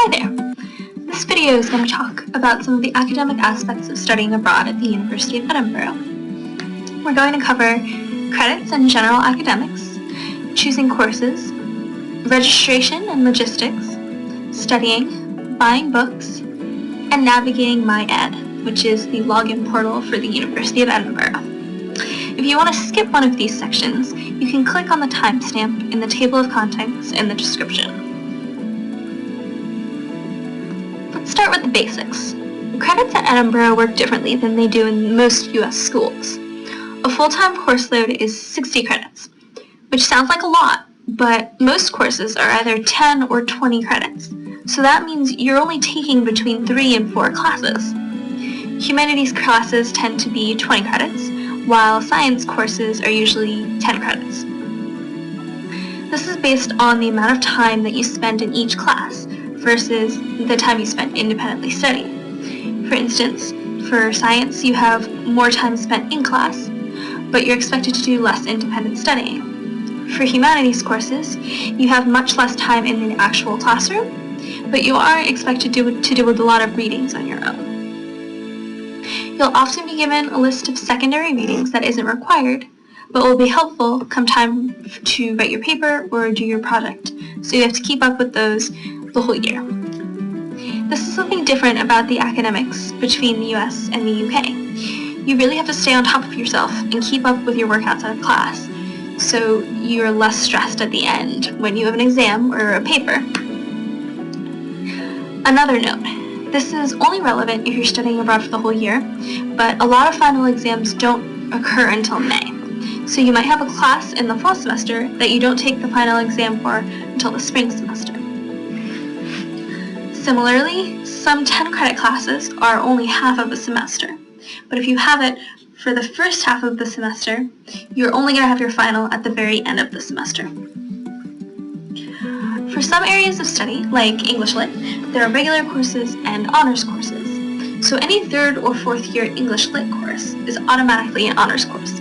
Hi there! This video is going to talk about some of the academic aspects of studying abroad at the University of Edinburgh. We're going to cover credits and general academics, choosing courses, registration and logistics, studying, buying books, and navigating MyEd, which is the login portal for the University of Edinburgh. If you want to skip one of these sections, you can click on the timestamp in the table of contents in the description. Let's start with the basics. Credits at Edinburgh work differently than they do in most US schools. A full-time course load is 60 credits, which sounds like a lot, but most courses are either 10 or 20 credits, so that means you're only taking between 3 and 4 classes. Humanities classes tend to be 20 credits, while science courses are usually 10 credits. This is based on the amount of time that you spend in each class versus the time you spent independently studying. For instance, for science you have more time spent in class, but you're expected to do less independent studying. For humanities courses, you have much less time in the actual classroom, but you are expected to do a lot of readings on your own. You'll often be given a list of secondary readings that isn't required, but will be helpful come time to write your paper or do your project, so you have to keep up with those the whole year. This is something different about the academics between the US and the UK. You really have to stay on top of yourself and keep up with your work outside of class, so you're less stressed at the end when you have an exam or a paper. Another note. This is only relevant if you're studying abroad for the whole year, but a lot of final exams don't occur until May. So you might have a class in the fall semester that you don't take the final exam for until the spring semester. Similarly, some 10-credit classes are only half of a semester, but if you have it for the first half of the semester, you're only going to have your final at the very end of the semester. For some areas of study, like English Lit, there are regular courses and honors courses. So any 3rd or 4th year English Lit course is automatically an honors course.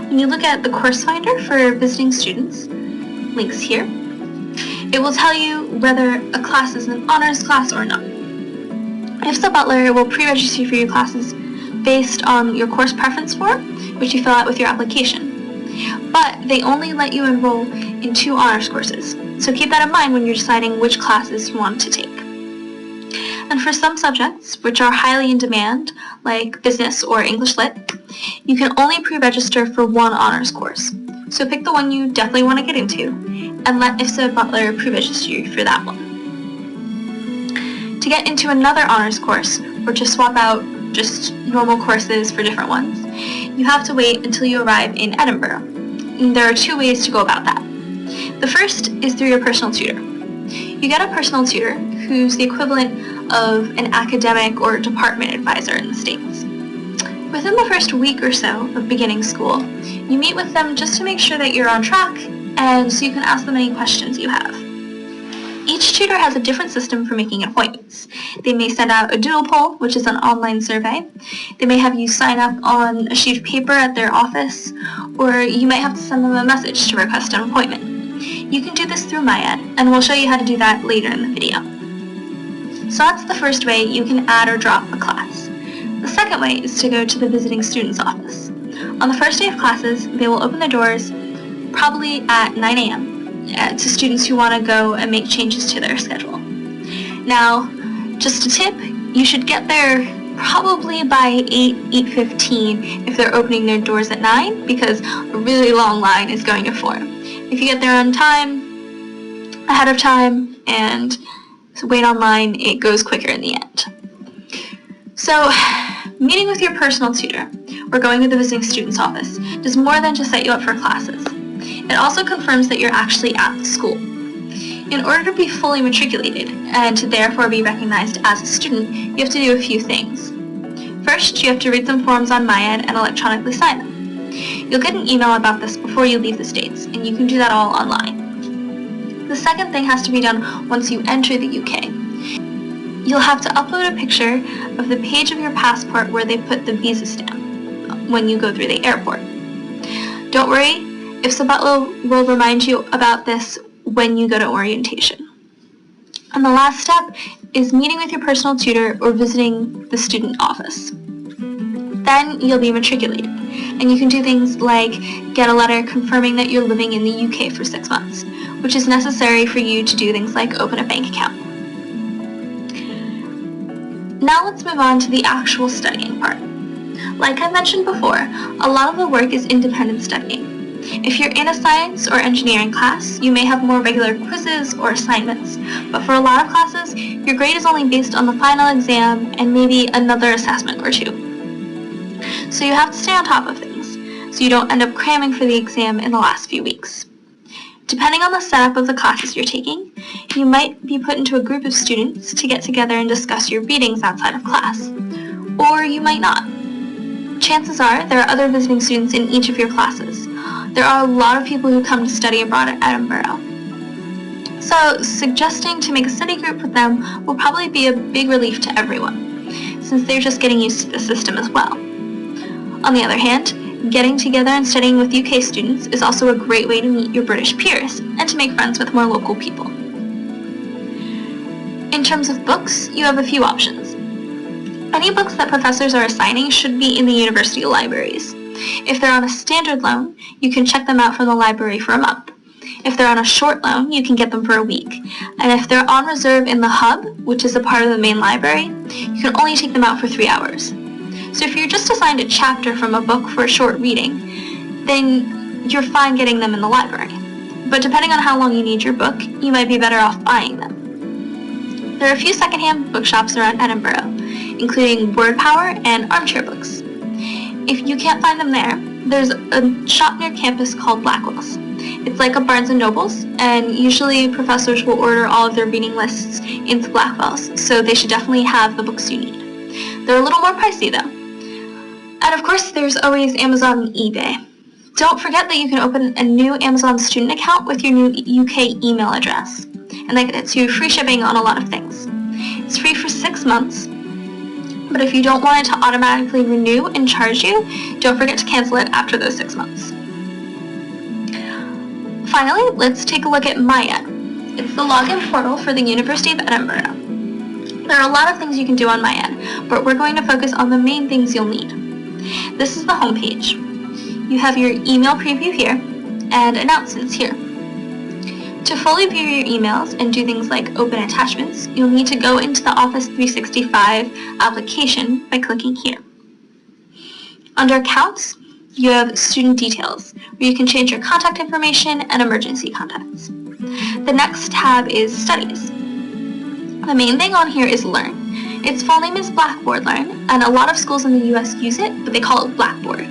When you look at the course finder for visiting students, links here, it will tell you whether a class is an honors class or not. IFSA-Butler will pre-register for your classes based on your course preference form, which you fill out with your application. But they only let you enroll in 2 honors courses, so keep that in mind when you're deciding which classes you want to take. And for some subjects, which are highly in demand, like business or English Lit, you can only pre-register for 1 honors course. So pick the one you definitely want to get into, and let IFSA-Butler pre-register you for that one. To get into another honors course, or to swap out just normal courses for different ones, you have to wait until you arrive in Edinburgh. And there are 2 ways to go about that. The first is through your personal tutor. You get a personal tutor who's the equivalent of an academic or department advisor in the States. Within the first week or so of beginning school, you meet with them just to make sure that you're on track and so you can ask them any questions you have. Each tutor has a different system for making appointments. They may send out a doodle poll, which is an online survey. They may have you sign up on a sheet of paper at their office, or you might have to send them a message to request an appointment. You can do this through MyEd, and we'll show you how to do that later in the video. So that's the first way you can add or drop a class. The second way is to go to the visiting student's office. On the first day of classes, they will open the doors probably at 9 a.m. To students who want to go and make changes to their schedule. Now, just a tip, you should get there probably by 8:15 if they're opening their doors at 9, because a really long line is going to form. If you get there on time, ahead of time, and wait online, it goes quicker in the end. So, meeting with your personal tutor or going to the visiting student's office does more than just set you up for classes. It also confirms that you're actually at the school. In order to be fully matriculated and to therefore be recognized as a student, you have to do a few things. First, you have to read some forms on MyEd and electronically sign them. You'll get an email about this before you leave the States, and you can do that all online. The second thing has to be done once you enter the UK. You'll have to upload a picture of the page of your passport where they put the visa stamp when you go through the airport. Don't worry, IFSA-Butler will remind you about this when you go to orientation. And the last step is meeting with your personal tutor or visiting the student office. Then you'll be matriculated, and you can do things like get a letter confirming that you're living in the UK for 6 months, which is necessary for you to do things like open a bank account. Now let's move on to the actual studying part. Like I mentioned before, a lot of the work is independent studying. If you're in a science or engineering class, you may have more regular quizzes or assignments, but for a lot of classes, your grade is only based on the final exam and maybe another assessment or two. So you have to stay on top of things, so you don't end up cramming for the exam in the last few weeks. Depending on the setup of the classes you're taking, you might be put into a group of students to get together and discuss your readings outside of class, or you might not. Chances are there are other visiting students in each of your classes. There are a lot of people who come to study abroad at Edinburgh. So suggesting to make a study group with them will probably be a big relief to everyone, since they're just getting used to the system as well. On the other hand, getting together and studying with UK students is also a great way to meet your British peers and to make friends with more local people. In terms of books, you have a few options. Any books that professors are assigning should be in the university libraries. If they're on a standard loan, you can check them out from the library for a month. If they're on a short loan, you can get them for a week. And if they're on reserve in the hub, which is a part of the main library, you can only take them out for 3 hours. So if you're just assigned a chapter from a book for a short reading, then you're fine getting them in the library. But depending on how long you need your book, you might be better off buying them. There are a few secondhand bookshops around Edinburgh, including Word Power and Armchair Books. If you can't find them there, there's a shop near campus called Blackwell's. It's like a Barnes & Noble's, and usually professors will order all of their reading lists into Blackwell's, so they should definitely have the books you need. They're a little more pricey though. And of course, there's always Amazon and eBay. Don't forget that you can open a new Amazon student account with your new UK email address, and that gets you free shipping on a lot of things. It's free for 6 months, but if you don't want it to automatically renew and charge you, don't forget to cancel it after those 6 months. Finally, let's take a look at MyEd. It's the login portal for the University of Edinburgh. There are a lot of things you can do on MyEd, but we're going to focus on the main things you'll need. This is the home page. You have your email preview here and announcements here. To fully view your emails and do things like open attachments, you'll need to go into the Office 365 application by clicking here. Under Accounts, you have Student Details, where you can change your contact information and emergency contacts. The next tab is Studies. The main thing on here is Learn. Its full name is Blackboard Learn, and a lot of schools in the US use it, but they call it Blackboard.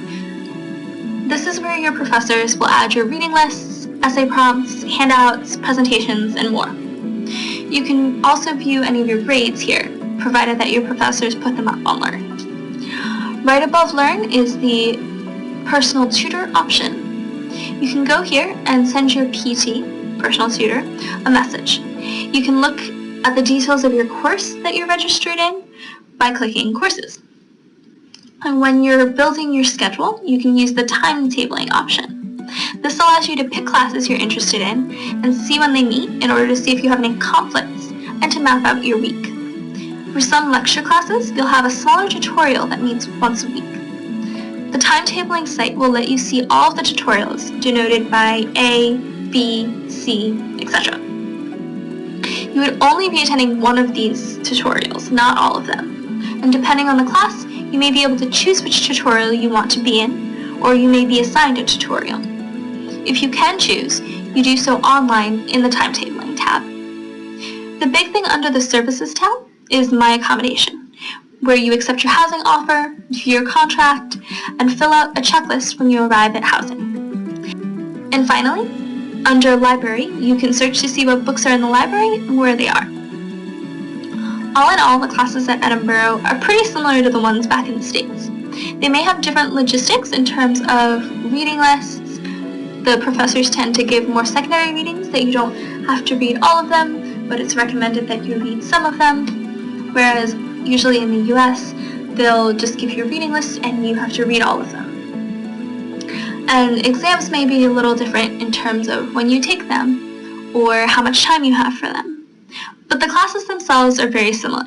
This is where your professors will add your reading lists, essay prompts, handouts, presentations, and more. You can also view any of your grades here, provided that your professors put them up on Learn. Right above Learn is the Personal Tutor option. You can go here and send your PT, personal tutor, a message. You can look at the details of your course that you're registered in by clicking Courses. And when you're building your schedule, you can use the timetabling option. This allows you to pick classes you're interested in and see when they meet in order to see if you have any conflicts and to map out your week. For some lecture classes, you'll have a smaller tutorial that meets once a week. The timetabling site will let you see all of the tutorials denoted by A, B, C, etc. You would only be attending one of these tutorials, not all of them. And depending on the class, you may be able to choose which tutorial you want to be in, or you may be assigned a tutorial. If you can choose, you do so online in the timetabling tab. The big thing under the Services tab is My Accommodation, where you accept your housing offer, view your contract, and fill out a checklist when you arrive at housing. And finally, under Library, you can search to see what books are in the library and where they are. All in all, the classes at Edinburgh are pretty similar to the ones back in the States. They may have different logistics in terms of reading lists. The professors tend to give more secondary readings that you don't have to read all of them, but it's recommended that you read some of them, whereas usually in the US, they'll just give you a reading list and you have to read all of them. And exams may be a little different in terms of when you take them or how much time you have for them. But the classes themselves are very similar,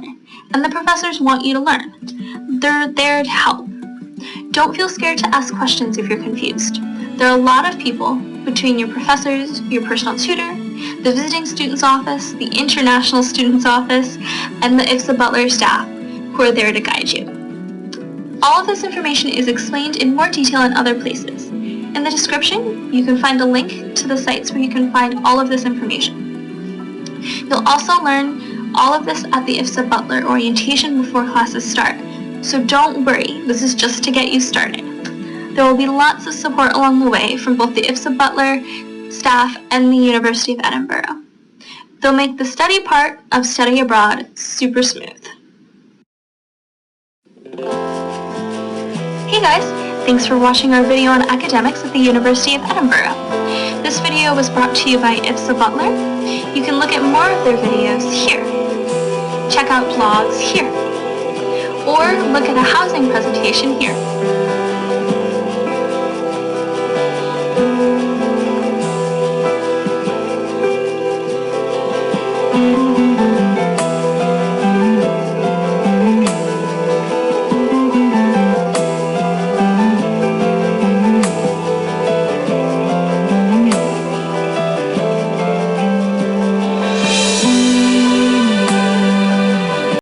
and the professors want you to learn. They're there to help. Don't feel scared to ask questions if you're confused. There are a lot of people, between your professors, your personal tutor, the visiting student's office, the international student's office, and the IFSA-Butler staff, who are there to guide you. All of this information is explained in more detail in other places. In the description, you can find a link to the sites where you can find all of this information. You'll also learn all of this at the IFSA-Butler orientation before classes start, so don't worry, this is just to get you started. There will be lots of support along the way from both the IFSA-Butler staff and the University of Edinburgh. They'll make the study part of study abroad super smooth. Hey guys, thanks for watching our video on academics at the University of Edinburgh. This video was brought to you by IFSA-Butler. You can look at more of their videos here. Check out blogs here. Or look at a housing presentation here.